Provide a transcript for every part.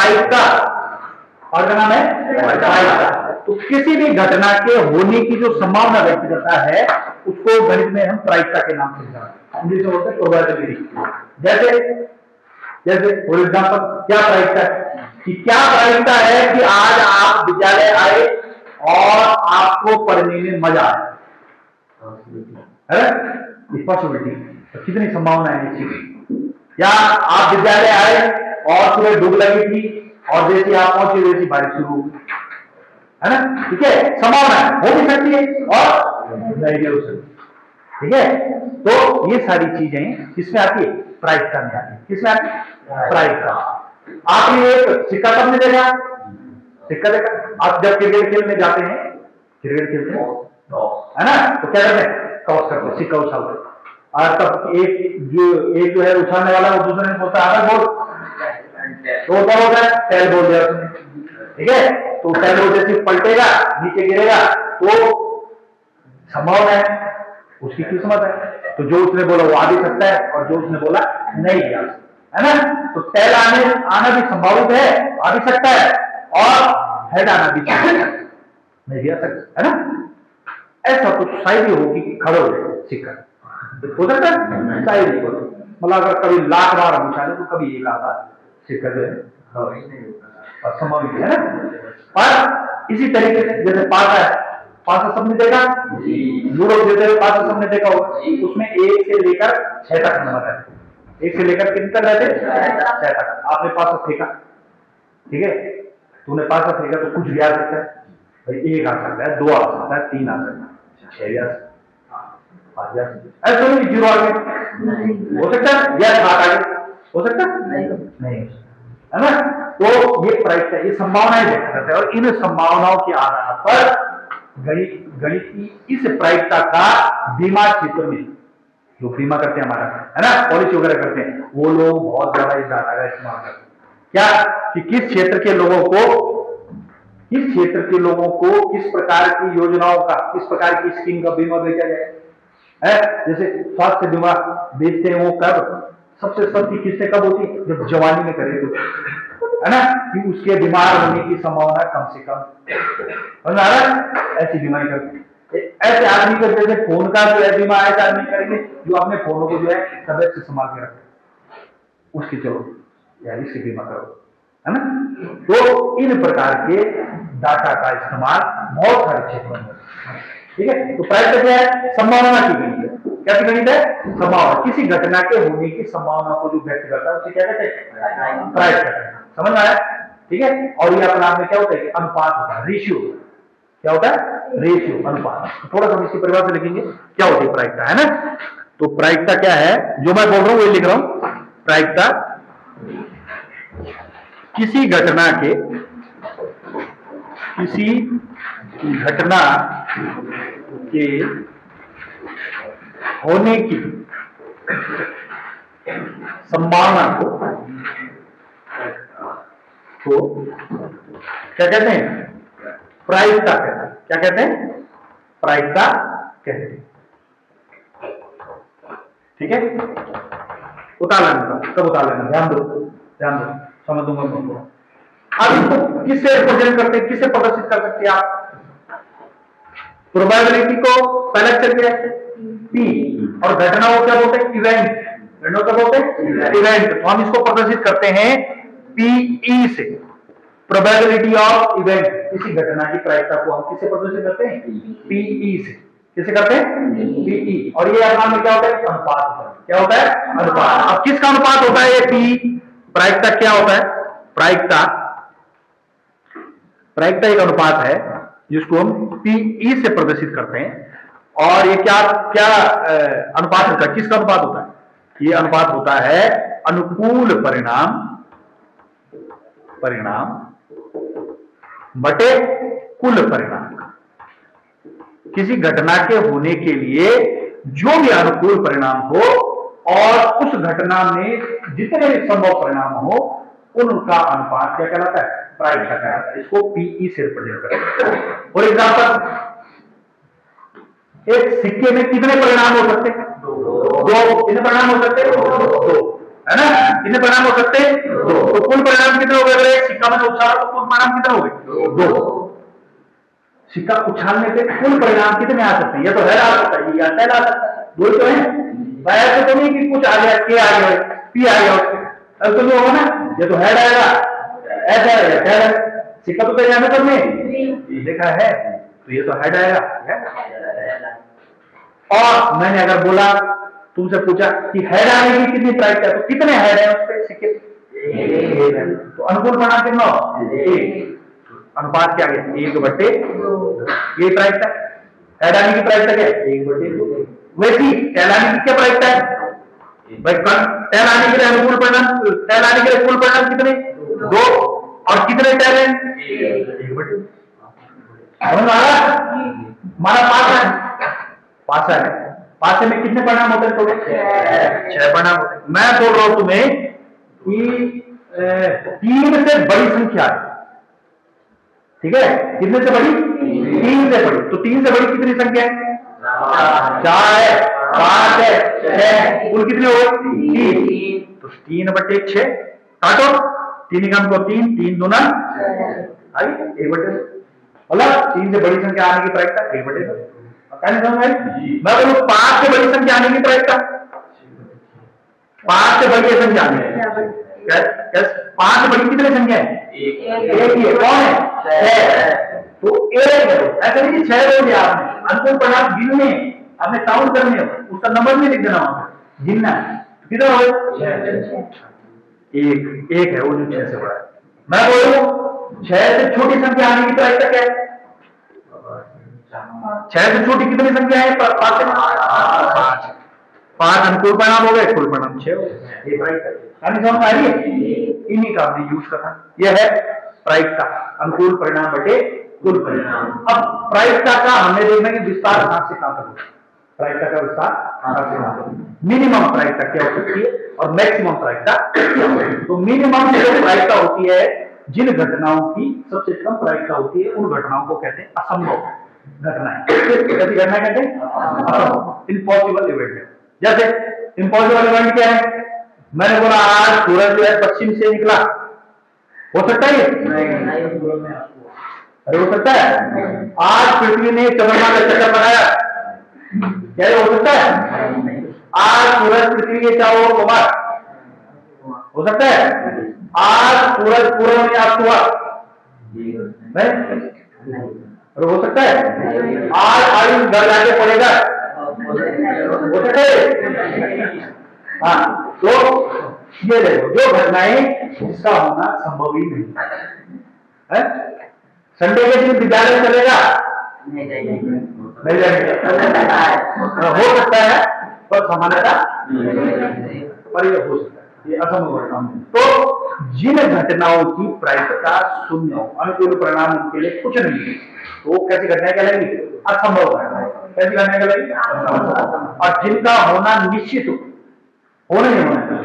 प्रायिकता, और क्या नाम है? प्रायिकता। तो किसी भी घटना के होने की जो संभावना व्यक्त करता है उसको गणित में हम प्रायिकता के नाम से जानते हैं, इंग्लिश में बोलते हैं प्रोबेबिलिटी। जैसे जैसे फॉर एग्जाम्पल क्या प्रायिकता है कि क्या प्रायिकता है कि आज आप विद्यालय आए और आपको पढ़ने में मजा आया, है पॉसिबिलिटी। तो कितनी संभावना है इस चीज की? या आप विद्यालय आए और सुबह धूप लगी थी और जैसे आप पहुंचे वैसी बारिश शुरू हो गई, है ना? ठीक है, संभावना है, हो भी सकती है और नहीं भी हो सकती। ठीक है, तो ये सारी चीजें किसमें आती है? प्रायिकता में आती है। किसमें आती है? प्रायिकता। आपने एक सिक्का कब में देखा? सिक्का देखा? आप जब क्रिकेट खेलने जाते हैं, क्रिकेट खेलते हैं, है ना, तो क्या करते हैं? टॉस करते हैं, सिक्का उछालते हैं। और तब एक जो है उछालने वाला वो दूसरे ने बोलता है बोल, तो क्या होता है? टैल बोल दिया उसने। ठीक है, तो टैल बोल जैसे पलटेगा, नीचे गिरेगा, तो संभावना है, उसकी किस्मत है। तो जो उसने बोला वो आ भी सकता है और जो उसने बोला नहीं आ सकता, है ना? तो टैल आना भी संभावित है, आ भी सकता है, और हेड आना भी नहीं भी आ सकता, है ना? ऐसा कुछ शायद हो कि खड़े हो जाए सिक्का, हो सकता है शायद ही हो। मतलब अगर कभी लाख बार हम उछाले तो कभी एक आधा सिक्का जो है असंभव है ना। और इसी तरीके से जैसे पासा है, पासा सबने देखा, यूरोप देते हुए पासा सबने देखा होगा, उसमें 1 से लेकर 6 तक नंबर रहते, 1 से लेकर कितने तक रहते? 6 तक। आपने पासा फेंका, ठीक है, तूने पासा फेंका तो कुछ भी आ सकता है भाई, 1 आ सकता है, 2 आ सकता है, 3 आ सकता है, 6 आ सकता है, 5 आ सकता है, ऐसा नहीं 0 आ गया हो सकता है, या 7 आ गया हो सकता है, नहीं, है ना? तो ये प्रायिकता, ये संभावनाएं व्यक्त करते हैं और इन संभावनाओं के आधार पर गणित की इस प्रायिकता का बीमा क्षेत्र में जो बीमा करते हैं हमारा, है ना, पॉलिसी वगैरह करते हैं, वो लोग बहुत ज्यादा इस डाटा का इस्तेमाल करते हैं। क्या कि किस क्षेत्र के लोगों को किस प्रकार की योजनाओं का, किस प्रकार की स्कीम का बीमा बेचा जाए, है? जैसे स्वास्थ्य बीमा बेचते हैं, वो कब सबसे सस्ती किस्तें कब होती? जब जवानी में करे तो, है ना, कि उसके बीमार होने की संभावना कम से कम, समझ आ रहा है? ऐसी बीमारी करते हैं। ऐसे आदमी को जैसे फोन का जो है बीमा, ऐसा आदमी करेंगे जो अपने फोनों को जो है तबियत से संभाल के रखे, उसकी चलो यार इसकी बीमा करो, है ना? तो इन प्रकार के डाटा का इस्तेमाल बहुत सारे क्षेत्रों में, ठीक है। तो प्रायिकता क्या है? संभावना की गणित है। क्या की गणित है? संभावना, किसी घटना के होने की संभावना को जो व्यक्त करता है उसे क्या कहते हैं? प्रायिकता। समझ में आया? ठीक है। और ये अपने आप में क्या होता है? अनुपात होता है, रेशियो। क्या होता है? रेशियो, अनुपात। थोड़ा सा इसकी परिभाषा लिखेंगे, क्या होती है प्रायिकता, है ना? तो प्रायिकता क्या है, जो मैं बोल रहा हूं वही लिख रहा हूं। प्रायिकता किसी घटना के होने की संभावना को क्या कहते हैं? प्रायिकता कहते हैं। क्या कहते हैं? प्रायिकता कहते हैं। ठीक है, उतार लेना, सब उतार लेना, ध्यान दो, समझ दूंगा तुमको। अब इसको किससे रिप्रेजेंट करते हैं, किससे प्रदर्शित कर सकते हैं आप? प्रोबेबिलिटी को पहले अक्षर क्या है? पी, और घटना को क्या बोलते हैं? इवेंट। घटना क्या बोलते हैं? इवेंट। तो हम इसको प्रदर्शित करते हैं पीई से, प्रोबेबिलिटी ऑफ इवेंट। किसी घटना की प्रायिकता को हम किससे प्रदर्शित करते हैं? पीई से। किसे करते हैं? पीई। और ये अपना में क्या होता है? अनुपात होता है। क्या होता है? अनुपात। अब किसका अनुपात होता है ये पी? प्रायिकता क्या होता है? प्रायिकता एक अनुपात है जिसको हम पीई से प्रदर्शित करते हैं। और ये क्या अनुपात होता है? किसका अनुपात होता है? ये अनुपात होता है अनुकूल परिणाम बटे कुल परिणाम। किसी घटना के होने के लिए जो भी अनुकूल परिणाम हो और उस घटना में जितने भी संभव परिणाम हो, उनका अनुपात क्या कहलाता है? प्रायिकता कहलाता है। इसको पीई से रिप्रेजेंट करते हैं। फॉर एग्जाम्पल, एक सिक्के में कितने परिणाम हो सकते हैं? 2। कितने परिणाम हो सकते हैं? 2, है ना? कितने परिणाम हो सकते हैं? 2। तो कुल परिणाम कितने हो गए? एक सिक्का मैंने उछाला तो कुल परिणाम कितने हो गए? 2। सिक्का उछालने पे कुल परिणाम कितने आ सकते हैं? या तो हेड आ सकता है या टेल आ सकता है, दो तो है। ऐसे तो नहीं कि कुछ आ गया, के आ गया, पी आ गया, उसके तो नहीं होगा ना। ये तो हेड आएगा, ऐसा है टेल। सिक्का तो तैयार में करने देखा है, तो ये तो हेड आएगा। और मैंने अगर बोला, तुमसे पूछा कि हेड आने की कितनी प्राइस है, तो कितने हेड है उसके सिक्के? तो अनुकूल परिणाम कितना हो? 1। अनुपात क्या गया? 1/2। ये प्राइस है। हेड आने की प्राइस क्या है? 1/2। वैसी टेल आने की क्या प्राइस है भाई? टेल आने के लिए अनुकूल परिणाम, टेल आने के लिए कुल परिणाम कितने? 2। और कितने टेल है? 1/2। हमारा पासा है। पासे में कितने परिणाम होते हैं? तो 6 परिणाम होते हैं। मैं बोल रहा हूं तुम्हें कि 3 से बड़ी संख्या है, ठीक है? कितने से बड़ी? 3 से बड़ी। तो 3 से बड़ी कितनी संख्या है? 4 है, 5 है, 6। कुल कितने हो? 3। तो 3/6 काटो, 3 का हमको 3, 3 दूना 1/2। मतलब 3 से बड़ी संख्या आने की प्रायिकता 1/2। मैं बोलूं 5 से बड़ी संख्या आने की प्रायिकता, 5 से बड़ी संख्या आने की 5 से बड़ी कितनी संख्या है? एक ही है। कौन है? 6। तो 1 है। ऐसा नहीं कि 6 बोल दिया आपने, अनुकूल परिणाम गिनने, आपने काउंट करने, उसका नंबर नहीं लिख देना वहां पे, गिनना है। कितना हो? 1 है वो जो 6 से बड़ा है। मैं बोलूं 6 से छोटी संख्या आने की प्रायिकता क्या है? 6 से छोटी कितनी संख्या है? 5। 5 अनुकूल परिणाम हो गए, कुल परिणाम 6 हो गए। समझ आ रही है? इन्हीं का हमने यूज करना। यह है प्रायिकता, अनुकूल परिणाम बटे कुल परिणाम। अब प्रायिकता का हमने देखना कि विस्तार कहां से कहां तक होगा। प्रायिकता का विस्तार कहां से कहां तक, मिनिमम प्रायिकता क्या हो सकती है और मैक्सिमम प्रायिकता क्या होती है। तो मिनिमम जो प्रायिकता होती है, जिन घटनाओं की सबसे कम प्रायिकता होती है, उन घटनाओं को कहते हैं असंभव घटनाएं। कैसी घटनाएं कहते हैं? असंभव, इम्पॉसिबल इवेंट है। जैसे इम्पॉसिबल इवेंट क्या है? मैंने बोला आज सूरज जो है पश्चिम से निकला, हो सकता है? अरे हो सकता है। आज पृथ्वी ने चंद्रमा का चक्कर लगाया, क्या ये हो सकता है? आज सूरज पृथ्वी के चारों ओर घुमा, हो सकता है? आज सूरज पूर्व में अस्त हुआ, नहीं? अरे हो सकता है? आज आयुष घर जाके पड़ेगा, हो सकता है? हाँ। तो ये देखो, जो घटनाएं जिसका होना संभव ही नहीं है। संडे के दिन विद्यालय चलेगा? नहीं जाएगा। हो सकता है पर सामान्यता पर ये हो सकता है, ये असंभव घटना। तो जिन घटनाओं की प्रायिकता 0, अनुकूल परिणाम उनके लिए कुछ नहीं है, तो कैसी घटनाएं कहलाएंगी? असंभव घटनाएं। कैसी घटनाएं कहलाएंगी? और जिनका होना निश्चित हो नहीं होना,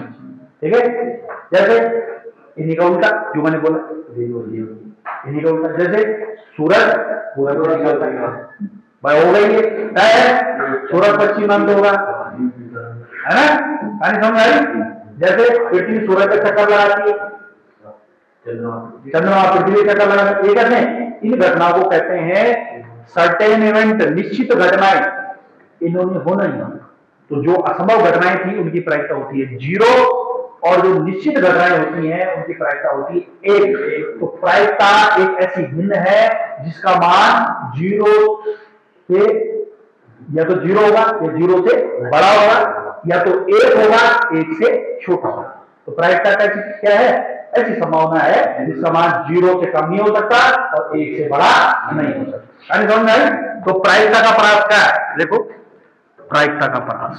ठीक है? जैसे इन्हीं का उल्टा जो मैंने बोला, इन्हीं का उल्टा। जैसे सूरज पूरब से निकलता है, भाई हो गई है, सूरज पश्चिम अंत होगा, है ना? कहानी समझ आ रही? जैसे पृथ्वी सूरज का चक्कर लगाती है, चंद्रमा पृथ्वी का चक्कर लगाती है, कहते इन घटनाओं को कहते हैं सर्टेन इवेंट, निश्चित घटनाएं। इन्होंने होना ही होना। तो जो असंभव घटनाएं थी उनकी प्रायिकता होती है 0, और जो निश्चित घटनाएं होती हैं उनकी प्रायिकता होती है 1। तो प्रायिकता एक ऐसी भिन्न है जिसका मान 0 से, या तो 0 होगा या 0 से बड़ा होगा, या तो 1 होगा 1 से छोटा होगा। तो प्रायिकता का क्या है? ऐसी संभावना है जिसका मान 0 से कम नहीं हो सकता और 1 से बड़ा नहीं हो सकता। समझ में आई? तो प्रायिकता का परास क्या है? देखो, प्रायिकता का परास,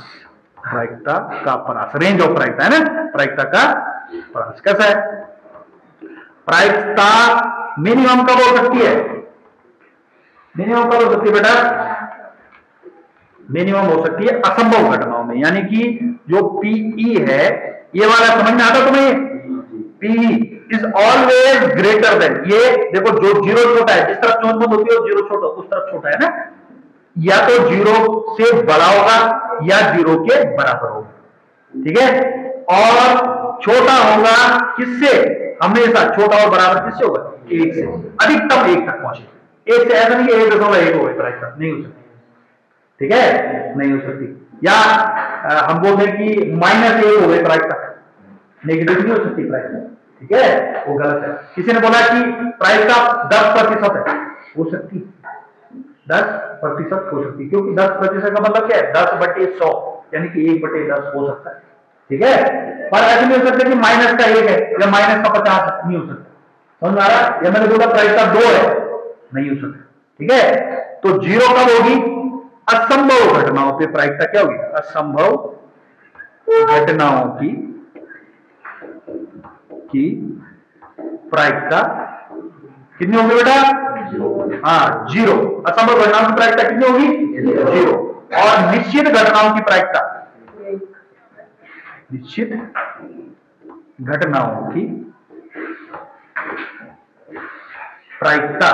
प्रायिकता का परास, रेंज ऑफ प्रायिकता है ना, प्रायिकता का परास कैसा है? प्रायिकता मिनिमम कब हो सकती है? मिनिमम कब हो सकती है बेटा? मिनिमम हो सकती है असंभव घटनाओं में, यानी कि जो पीई है, ये वाला समझ में आता तुम्हें? P E is always greater than, ये देखो जो 0 छोटा है, जिस तरफ चौंध होती है 0 छोटा, उस तरफ छोटा है ना, या तो 0 से बड़ा होगा या 0 के बराबर होगा, ठीक है? और छोटा होगा किससे, हमेशा छोटा और बराबर किससे होगा, एक से, अधिकतम एक तक पहुंचे। एक से ऐसा नहीं कि 1.1 हो प्राइस नहीं हो सकती, ठीक है, नहीं हो सकती। या हम बोलते हैं कि -1 हो गए प्राइस तक, नेगेटिव नहीं हो सकती प्राइस, ठीक है, वो गलत है। किसी ने बोला कि प्राइस का 10% है, हो सकती 10% हो सकती, क्योंकि 10% का मतलब क्या है, 10/100 यानी कि 1/10 हो सकता है, ठीक है। पर ऐसे नहीं हो सकता कि -1 है या -50 नहीं हो सकता, समझ आ रहा। या मैंने बोला प्राइस का 2 है, नहीं हो सकता, ठीक है। तो 0 कब होगी, असंभव घटनाओं पे प्रायिकता क्या होगी, असंभव घटनाओं की प्रायिकता कितनी होगी बेटा, हाँ 0। असंभव घटनाओं की प्रायिकता कितनी होगी, 0। और निश्चित घटनाओं की प्रायिकता, निश्चित घटनाओं की प्रायिकता,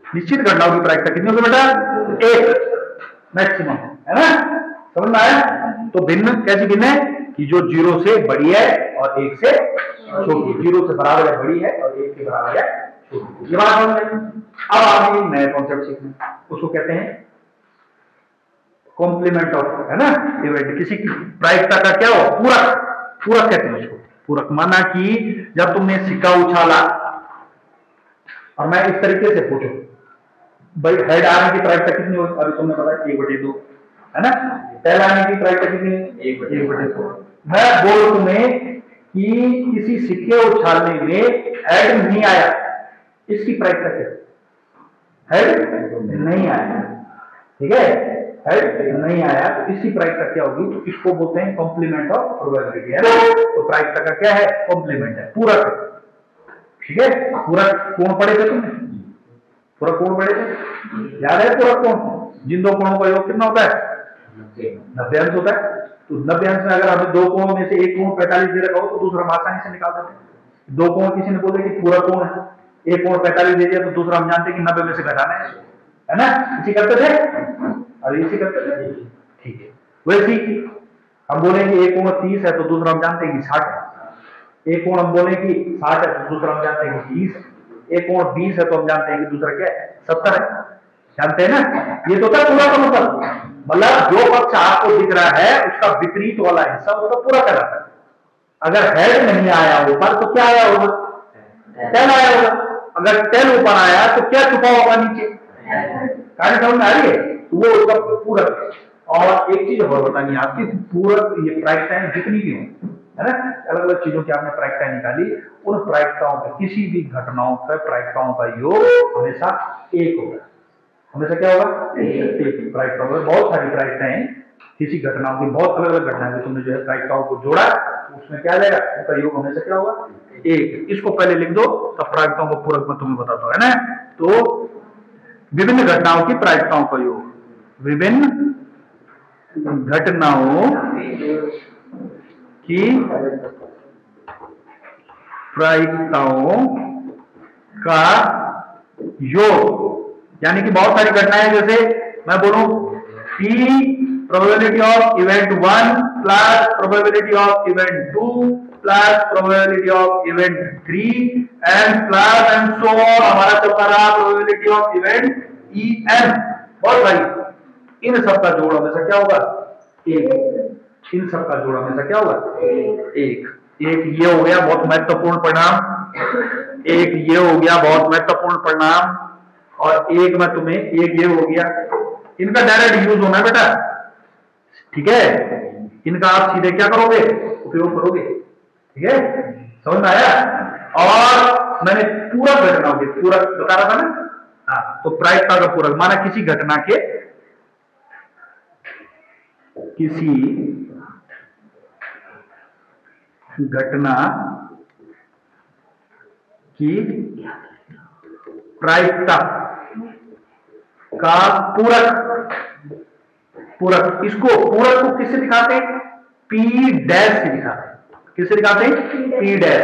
निश्चित घटनाओं की प्रायिकता कितनी होगी बेटा, 1 मैक्सिमम, है ना, समझ में आया। तो भिन्न कैसी भिन्न है कि जो 0 से बड़ी है और 1 से छोटी, 0 से बराबर है बड़ी है और 1 के बराबर है छोटी, ये बात समझ में। अब आगे नए कॉन्सेप्ट सीखने, उसको कहते हैं कॉम्प्लीमेंट ऑफ, है ना, इवेंट। किसी की प्रायिकता का क्या हो, पूरक, पूरक कहते हैं उसको, पूरक। माना कि जब तुमने सिक्का उछाला और मैं इस तरीके से पूछूं भाई हेड आने की प्रायिकता कितनी होगी, अभी तुमने बताया 1/2, है ना। टेल आने की प्रायिकता कितनी, 1/2। मैं बोल तुम्हें कि किसी सिक्के उछालने में हेड नहीं आया, इसकी प्रायिकता क्या, हेड नहीं आया, ठीक है, हेड नहीं आया, तो इसकी प्रायिकता क्या होगी, तो इसको बोलते हैं कॉम्प्लीमेंट ऑफ प्रोबेबिलिटी, है ना। तो प्रायिकता का क्या है, कॉम्प्लीमेंट है, पूरक, ठीक है। पूरक कोण पढ़े थे तुमने, पूरक कोण पढ़े थे, याद है पूरक कोण, जिन दो कोणों का योग कितना होता है, 90 अंश होता है। तो 90 अंश में अगर हमें दो कोण में से एक कोण 45 दे रखा हो तो दूसरा हम आसानी से निकाल देते हैं। दो कोण किसी ने बोले कि पूरक कोण है, एक कोण 45 दे दिया तो दूसरा हम जानते हैं कि 90 में से घटाना है ना, इसी करते थे, अरे इसी करते थे, ठीक है। वैसे हम बोले कि एक कोण 30 है तो दूसरा हम जानते हैं कि 60 है, एक कोण हम बोले कि 60 है तो दूसरा हम जानते हैं कि 30, एक कोण 20 है तो हम जानते हैं कि दूसरा क्या है, 70 है, जानते हैं ना। ये तो था पूरा का मतलब जो पक्ष आपको दिख रहा है उसका विपरीत वाला हिस्सा उसका पूरा कहलाता है। अगर हेड नहीं आया ऊपर तो क्या आया होगा, टेल आया होगा। अगर टेल ऊपर आया तो क्या छुपा होगा नीचे, कहानी समझ में आ रही है, वो उसका पूरक। और एक चीज और बतानी आपकी, पूरक ये प्रायिकताएं जितनी भी हो, है ना, अलग अलग चीजों की आपने प्रायिकताएं निकाली, उन प्रायिकताओं का किसी भी घटनाओं का प्रायिकताओं का योग हमेशा 1 होगा, हमेशा क्या होगा, एक प्रायिकताओं का। बहुत सारी प्रायिकताएं किसी घटनाओं की, बहुत अलग अलग घटनाएं, तुमने जो है प्रायिकताओं को जोड़ा तो उसमें क्या जाएगा, उसका योग हमेशा क्या होगा, 1। इसको पहले लिख दो तब प्रायिकताओं को पूरक में तुम्हें बताता हूं, है ना। तो विभिन्न घटनाओं की प्रायिकताओं का योग, विभिन्न घटनाओं की प्रायिकताओं का योग, यानी कि बहुत सारी घटनाएं, जैसे मैं बोलूं P probability of event 1 plus probability of event 2 plus probability of event 3 and plus and so on, हमारा चलता रहा प्रोबेबिलिटी ऑफ इवेंट En। बहुत भाई, इन सब का जोड़ हमेशा क्या होगा, 1। इन सब का जोड़ हमेशा क्या होगा, 1। एक ये हो गया बहुत महत्वपूर्ण परिणाम, एक ये हो गया बहुत महत्वपूर्ण परिणाम, और एक मैं तुम्हें, एक ये हो गया, इनका डायरेक्ट यूज होना है बेटा, ठीक है। इनका आप सीधे क्या करोगे, उपयोग करोगे, ठीक है, समझ में आया। और मैंने पूरक घटनाओं के, पूरक बता रहा था ना, हाँ, तो प्रायिकता का पूरक माना किसी घटना के, किसी घटना की प्रायिकता का पूरक, पूरक, इसको पूरक को किससे दिखाते हैं, P डैश से दिखाते हैं, किससे दिखाते हैं, P डैश,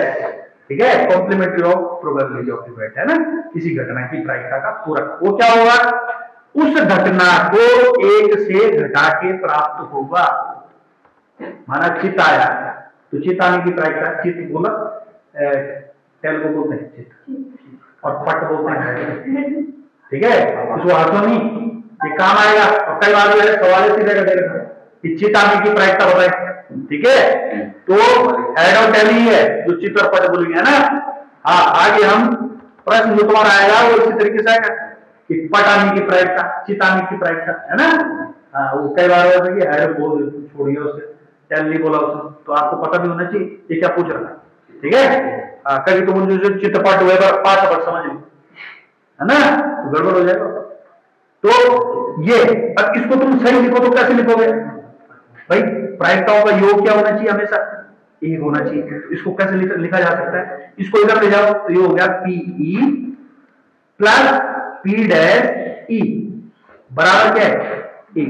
ठीक है, complementary of probability of event, है ना। किसी घटना की प्रायिकता का पूरक, वो क्या होगा, उस घटना को 1 से घटा के प्राप्त होगा, माना चित आया तो चित आने की प्रायिकता, चित बोला टेल को बोलते हैं चित और पट बोलते हैं, ठीक है। इसको हंसो नहीं, ये काम आएगा। और कई बार जो है सवाल सीधे कर देगा कि चित आने की प्रायिकता बताए, ठीक है। तो हेड और टेल ही है जो चित और पट बोलेंगे, है ना। हाँ, आगे हम प्रश्न जो तुम्हारा आएगा वो इसी तरीके से आएगा कि पट आने की प्रायिकता, चित आने की प्रायिकता, है ना। हाँ, वो कई बार होता है कि हेड बोल छोड़िए उसे, टेल नहीं बोला उसने, तो आपको पता भी होना चाहिए ये क्या पूछ रहा है, ठीक है। कभी तुम जो चित्रपट हुए पाठ पर समझ लो, है ना, तो गड़बड़ हो जाएगा। तो ये अब इसको तुम सही लिखो तो कैसे लिखोगे भाई? प्रायिकताओं का योग क्या होना चाहिए? हमेशा एक होना चाहिए। तो इसको कैसे लिखा जा सकता है? इसको इधर ले जाओ तो ये हो गया P E plus P dash E बराबर क्या है? एक।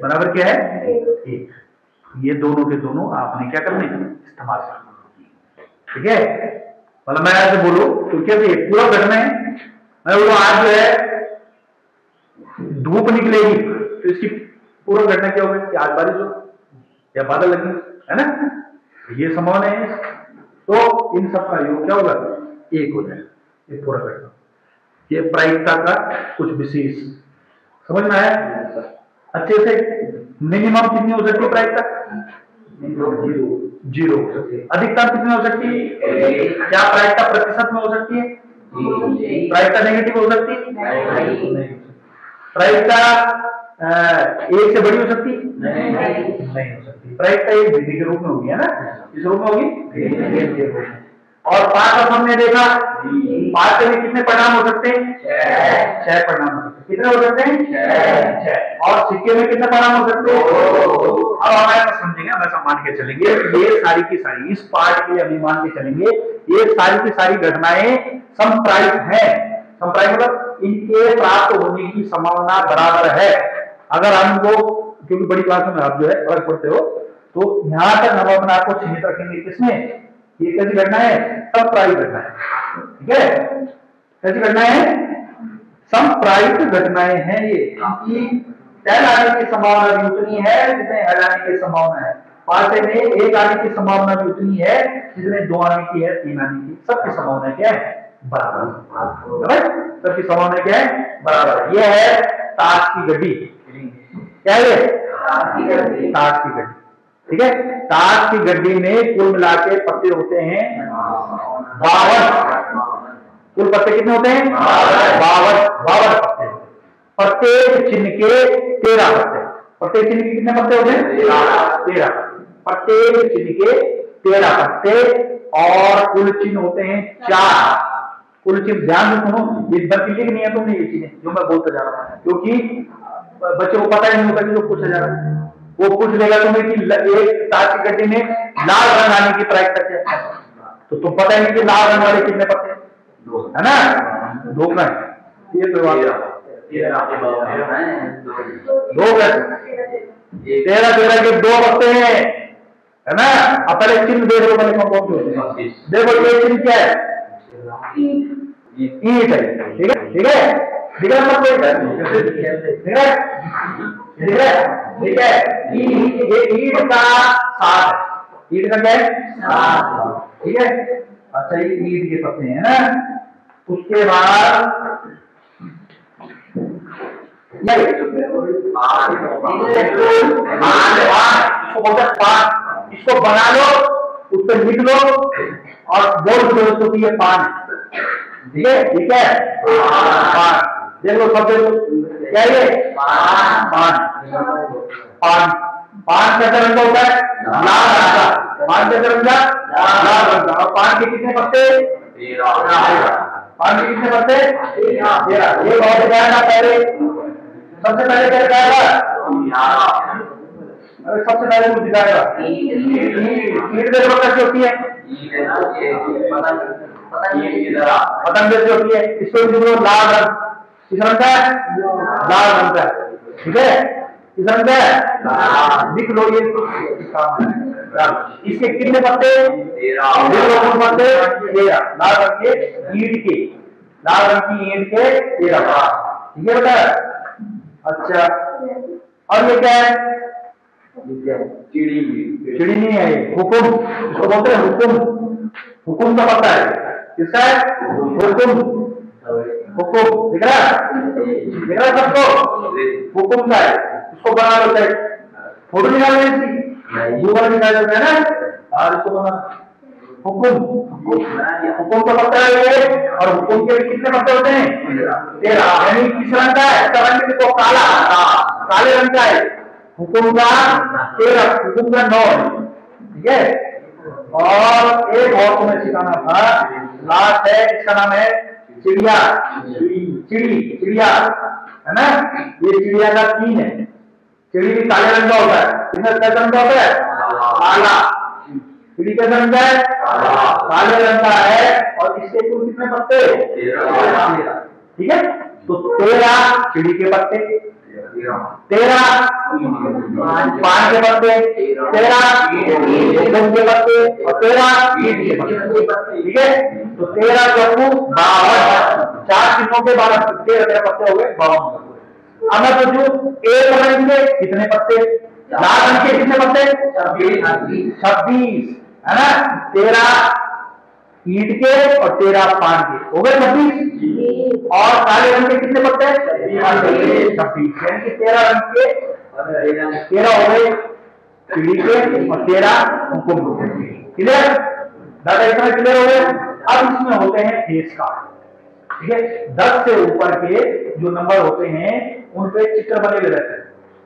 बराबर क्या है? एक। ये दोनों के दोनों आपने क्या करने इस्तेमाल करना, ठीक है। मतलब मैं ऐसे बोलूं तो क्या पूरा घटना है, मैं बोलूं आज जो है धूप निकलेगी तो इसकी पूर्व घटना क्या होगी कि आज बारिश हो या बादल लगे, है ना, ये संभावना है। तो इन सब का योग क्या होगा? एक हो जाएगा, ये पूरा घटना। ये प्रायिकता का कुछ विशेष समझ में आया अच्छे से। मिनिमम कितनी हो सकती है प्रायिकता? जीरो हो सकती है। अधिकतम कितनी हो सकती है? क्या प्रायिकता प्रतिशत में हो सकती है? प्रायिकता नेगेटिव हो सकती है? प्रायिकता एक से बड़ी हो सकती? नहीं हो सकती। प्रायिकता एक विधि के रूप में होगी, है ना, इस रूप में होगी। और पांच हमने देखा, पांच में कितने परिणाम हो सकते हैं? छह परिणाम हो सकते हैं। कितने हो सकते हैं? छह। और सिक्के में कितने परिणाम हो सकते हैं? अब हम ऐसा समझेंगे, हम ऐसा मान के चलेंगे ये सारी की सारी इस पार्ट के लिए हम मान के चलेंगे ये सारी की सारी घटनाएं संप्रायिक है। संप्रायिक मतलब इनके प्राप्त होने की संभावना बराबर है। अगर हमको, क्योंकि बड़ी क्लास में आप जो है फर्क पढ़ते हो, तो यहां तक हम अपने आप को सीमित रखेंगे किसमें? ये कैसी घटना है? संप्रायिक घटना है, ठीक है। कैसी घटना है? संप्रायिक घटनाएं हैं ये, क्योंकि टेल आने की संभावना भी उतनी है जितने हेड आने की संभावना है। पांच में एक आने की संभावना भी उतनी है जितने दो आने की है, तीन आने की। सबकी संभावना क्या है? बराबर। सबकी संभावना क्या है? बराबर। यह है ताश की गड्डी। क्या है? ताश की गड्डी। ठीक है। ताश की गड्डी में कुल मिला के पत्ते होते हैं 52। कुल पत्ते कितने होते हैं? 52 पत्ते। प्रत्येक चिन्ह के 13 पत्ते। प्रत्येक चिन्ह के कितने पत्ते होते हैं? 13। प्रत्येक चिन्ह के 13 पत्ते और कुल चिन्ह होते हैं 4। कुल चिन्ह ध्यान से सुनो, इस बार लिख नहीं है तुमने ये चीजें जो मैं बोलता जा रहा हूं, क्योंकि बच्चे को पता ही नहीं होता कि जो पूछा जा रहा है। वो पूछ लेगा तुम्हें कि एक ताश की गड्डी में लाल रंग आने की प्रायिकता क्या है, तो तुम पता ही नहीं कि लाल रंग वाले कितने पत्ते है ना? 2 का ये तो 13 के 2 पत्ते हैं, है ना। अब पहले चिन्ह देख लो, पहले कौन से देखो। ये चिन्ह क्या है? ईंट है, ठीक है, ठीक है, ठीक है। सब ठीक है, ठीक है, ठीक है। ये ईंट का 7 है। ईंट का क्या है? 7, ठीक है। अच्छा, ये ईंट के पत्ते हैं ना। उसके बाद इसको बना लो, उस पर लिख लो और बोल दो उसको कि ये पान, ठीक है, ठीक है। पान देख लो, सब देख लो, क्या ये? पान। पान पान कैसा रंग होता है? लाल रंग का। पान कैसा रंग का? लाल रंग का। और पान के कितने पत्ते? 13। पान के कितने पत्ते? 13। ये बहुत ध्यान पहले, सबसे पहले क्या दिखाएगा? सबसे पहले कुछ दिखाएगा ईंट देखो कैसी होती है, पतंग जैसी होती है। इसको लाल रंग, किस रंग का है? लाल रंग का, ठीक है। किस रंग का है? लिख लो ये। इसके कितने पत्ते? 13 पत्ते। 13 लाल रंग के ईंट के, लाल रंग की ईंट के 13, ठीक है बेटा। अच्छा, और ये क्या है? चिड़ी, चिड़ी नहीं है, हुकुम, इसको बोलते हैं हुकुम। हुकुम का पता है, किसका है? हुकुम, हुकुम दिख रहा है सबको? हुकुम का है, इसको बना लो, चाहिए फोटो निकाल लें, गूगल निकाल लेते हैं ना, और इसको बना हुकुम। हुकुम का पता है ये, और हुकुम के कितने पत्ते होते हैं? 13। यानी किस रंग का है? इसका रंग देखो काला, काले रंग का है। हुकुम का 13, हुकुम का 9, ठीक है। और एक और तुम्हें सिखाना था, लास्ट है, इसका नाम है चिड़िया, चिड़िया है ना। ये चिड़िया का 3 है। चिड़ी भी काले रंग का होता है, इसमें कैसा रंग का होता है? काला। चिड़ी कैसा रंग का है? काले रंग का है, और इसके कुल कितने पत्ते? 13, ठीक है। तो 13 चिड़ी के पत्ते, 13 पान के पत्ते, 13 हुकुम के पत्ते, और 13 ईंट के पत्ते, ठीक है। तो 13 चौकू 52, 4 चिन्हों के 13 पत्ते हो गए, 52। अब मैं पूछूं, एक रंग के कितने पत्ते? लाल रंग के कितने पत्ते? 26, है ना। 13 ईंट के और 13 पान के, हो गए 26। और काले रंग के कितने पत्ते? 26, यानी कि 13 रंग के 13 हो गए चिड़ी के, और 13 हुकुम के। क्लियर? दादा इतना क्लियर हो गया। अब इसमें होते हैं फेस कार्ड, ठीक है। 10 से ऊपर के जो नंबर होते हैं उन पे चित्र बने हुए रहते हैं।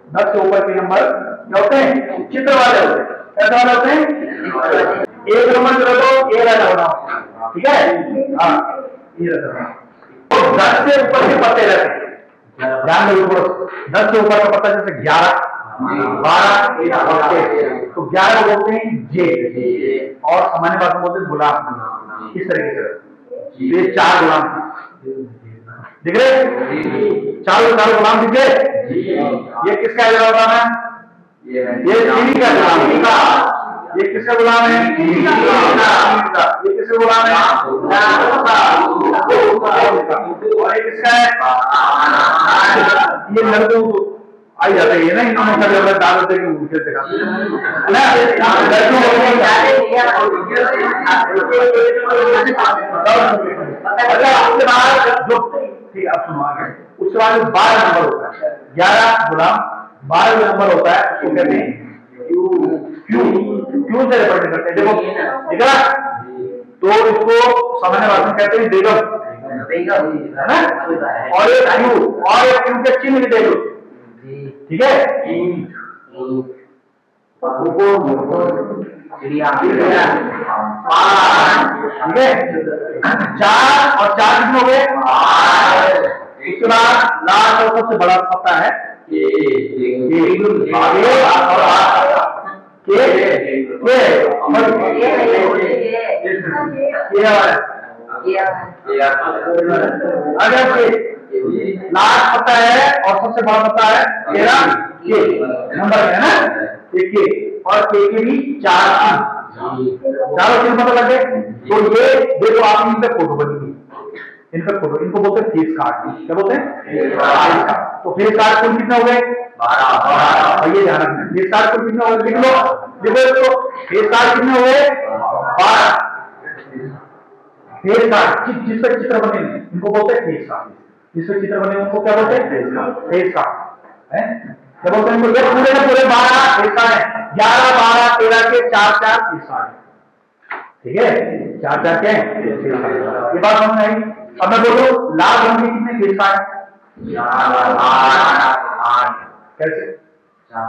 10 से ऊपर के नंबर क्या होते हैं? चित्र वाले होते हैं। कैसे वाले होते हैं? एक नंबर जो तो ये रहना होना, ठीक है। हाँ, ये रहता है। तो 10 से ऊपर के पत्ते रहते हैं, ध्यान दो। 10 से ऊपर का पत्ता जैसे 11, 12, तो 11 को बोलते हैं जे, और सामान्य भाषा में बोलते हैं गुलाम। इस तरीके से ये 4 गुलाम दिख रहे? 4 गुलाम दिख रहे? ये किसका गुलाम है? ये चिड़ी का गुलाम का। ये किसका गुलाम है? ये किसका गुलाम है? और ये किसका है? ये लड़कों आई जाते हैं ना, इन्होंने कभी डाल देते हैं उनके देखा ना, लड़कों उसके बाद जो, ठीक है, आप सुनो आगे। उसके बाद 12 नंबर होता है, 11 गुलाम, 12 नंबर होता है, उसको कहते हैं क्यों से रिप्रेजेंट करते हैं। देखो ठीक है, तो इसको सामान्य भाषा में कहते हैं बेगम, है ना। और एक क्यू के चिन्ह भी दे दो, ठीक है। ठीक है, 4 और 4 कितने हो गए? इसके बाद लास्ट और सबसे बड़ा पत्ता है लास्ट पता है, और सबसे बड़ा पता है 13 के नंबर है ना, के, और के भी 4 चारों चीज पता लगे। तो ये देखो, आप इन पे फोटो बनी, इन पे फोटो, इनको बोलते हैं फेस कार्ड। क्या बोलते हैं? Face card. तो फेस कार्ड कुल कितने हो गए? 12। ये ध्यान रखना, फेस कार्ड कुल कितने हो गए? लिख लो, देखो इसको, फेस कार्ड कितने हो गए? 12 फेस कार्ड। जिस पे चित्र बने इनको बोलते हैं फेस कार्ड, जिस पे चित्र बने उनको क्या बोलते हैं? Face card. फेस कार्ड है, क्या बोलते हैं? पूरे के पूरे 12 फेस कार्ड है। 11, 12, 13 के 4 फेस कार्ड, ठीक है। 4 क्या है? ये बात समझ आई। अब मैं बोलूं लाल रंग के कितने फेस कार्ड है? 8। कैसे? हाँ,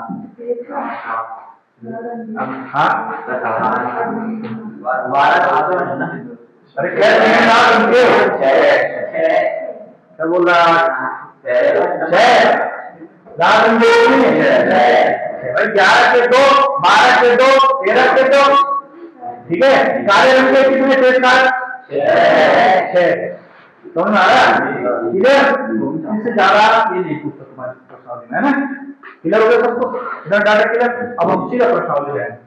अरे कैसे हैं लाल रंग के? क्या बोल रहा है? 6 लाल रंग के भाई। 11 के 2, 12 के 2, 13 के 2, ठीक है। काले रंग के कितने फेस कार्ड? 6। समझ में आ रहा है? क्लियर? इससे ज्यादा ये नहीं पूछता तुम्हारे प्रश्नावली में, है ना। क्लियर हो गया सबको? इधर डाटा क्लियर। अब हम सीधा प्रश्नावली जाएंगे।